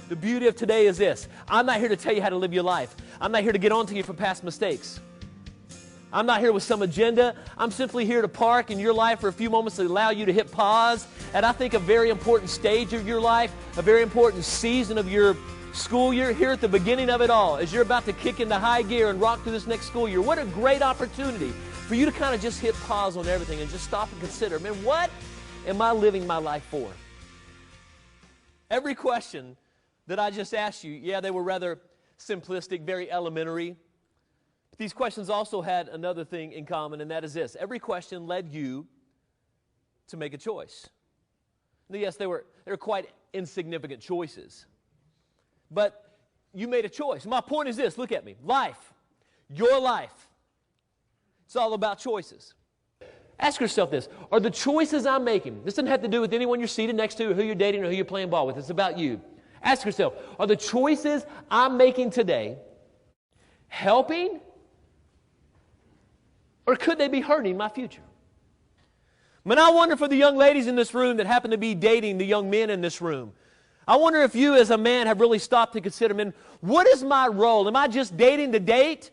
The beauty of today is this. I'm not here to tell you how to live your life. I'm not here to get on to you for past mistakes. I'm not here with some agenda. I'm simply here to park in your life for a few moments to allow you to hit pause. And I think a very important stage of your life, a very important season of your school year, here at the beginning of it all, as you're about to kick into high gear and rock through this next school year. What a great opportunity for you to kind of just hit pause on everything and just stop and consider, man, what am I living my life for? Every question that I just asked you, yeah, they were rather simplistic, very elementary. But these questions also had another thing in common, and that is this. Every question led you to make a choice. Now, yes, they were quite insignificant choices. But you made a choice. My point is this. Look at me. Life. Your life. It's all about choices. Ask yourself this. Are the choices I'm making, this doesn't have to do with anyone you're seated next to or who you're dating or who you're playing ball with. It's about you. Ask yourself, are the choices I'm making today helping, or could they be hurting my future? Man, I wonder for the young ladies in this room that happen to be dating the young men in this room. I wonder if you as a man have really stopped to consider, man, what is my role? Am I just dating to date?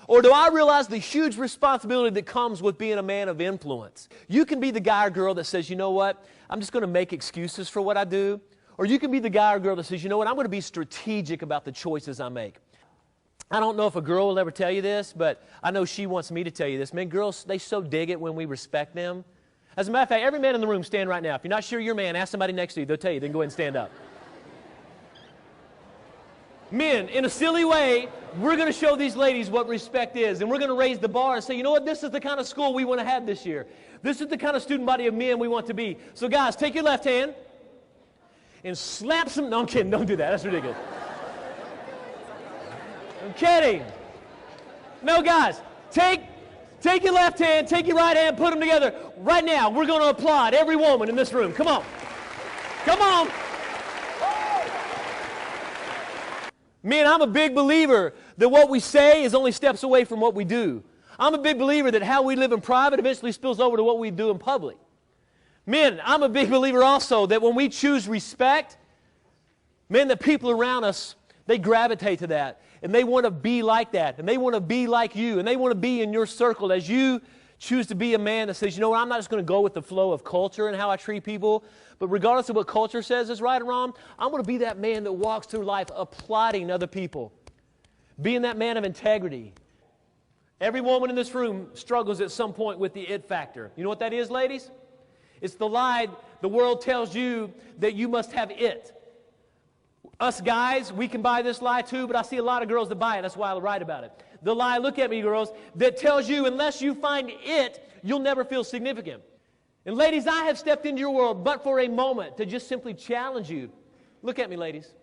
Or do I realize the huge responsibility that comes with being a man of influence? You can be the guy or girl that says, you know what, I'm just going to make excuses for what I do. Or you can be the guy or girl that says, you know what, I'm going to be strategic about the choices I make. I don't know if a girl will ever tell you this, but I know she wants me to tell you this. Man, girls, they so dig it when we respect them. As a matter of fact, every man in the room, stand right now. If you're not sure you're a man, ask somebody next to you. They'll tell you. Then go ahead and stand up. Men, in a silly way, we're going to show these ladies what respect is, and we're going to raise the bar and say, you know what, this is the kind of school we want to have this year. This is the kind of student body of men we want to be. So guys, take your left hand and slap some... No, I'm kidding. Don't do that. That's ridiculous. I'm kidding. No, guys, take your left hand, take your right hand, put them together. Right now, we're going to applaud every woman in this room. Come on. Come on. Man, I'm a big believer that what we say is only steps away from what we do. I'm a big believer that how we live in private eventually spills over to what we do in public. Men, I'm a big believer also that when we choose respect, men, the people around us, they gravitate to that. And they want to be like that. And they want to be like you. And they want to be in your circle as you choose to be a man that says, you know what, I'm not just going to go with the flow of culture and how I treat people. But regardless of what culture says is right or wrong, I'm going to be that man that walks through life applauding other people. Being that man of integrity. Every woman in this room struggles at some point with the it factor. You know what that is, ladies? It's the lie the world tells you that you must have it. Us guys, we can buy this lie too, but I see a lot of girls that buy it. That's why I write about it. The lie, look at me, girls, that tells you unless you find it, you'll never feel significant. And ladies, I have stepped into your world but for a moment to just simply challenge you. Look at me, ladies.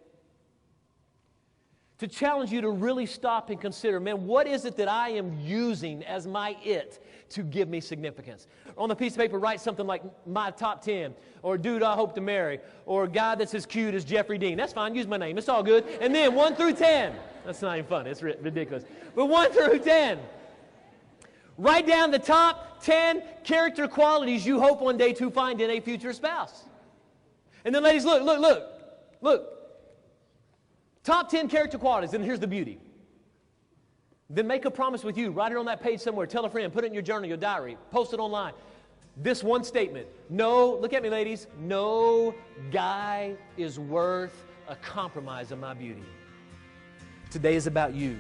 To challenge you to really stop and consider, man, what is it that I am using as my it to give me significance? On the piece of paper, write something like my top 10, or dude I hope to marry, or a guy that's as cute as Jeffrey Dean. That's fine, use my name, it's all good. And then 1 through 10. That's not even fun, it's ridiculous. But 1 through 10. Write down the top 10 character qualities you hope one day to find in a future spouse. And then ladies, look. Top 10 character qualities, and here's the beauty. Then make a promise with you. Write it on that page somewhere. Tell a friend. Put it in your journal, your diary. Post it online. This one statement. No, look at me, ladies. No guy is worth a compromise of my beauty. Today is about you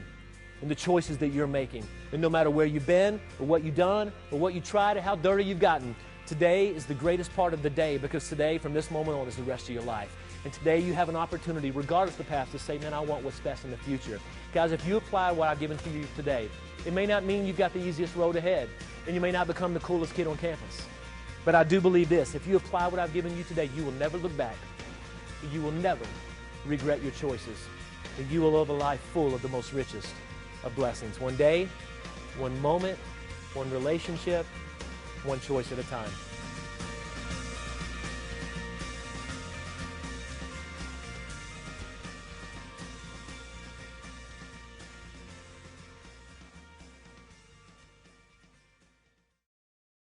and the choices that you're making. And no matter where you've been or what you've done or what you tried or how dirty you've gotten, today is the greatest part of the day, because today, from this moment on, is the rest of your life. And today you have an opportunity, regardless of the past, to say, man, I want what's best in the future. Guys, if you apply what I've given to you today, it may not mean you've got the easiest road ahead, and you may not become the coolest kid on campus. But I do believe this. If you apply what I've given you today, you will never look back. You will never regret your choices. And you will live a life full of the most richest of blessings. One day, one moment, one relationship, one choice at a time.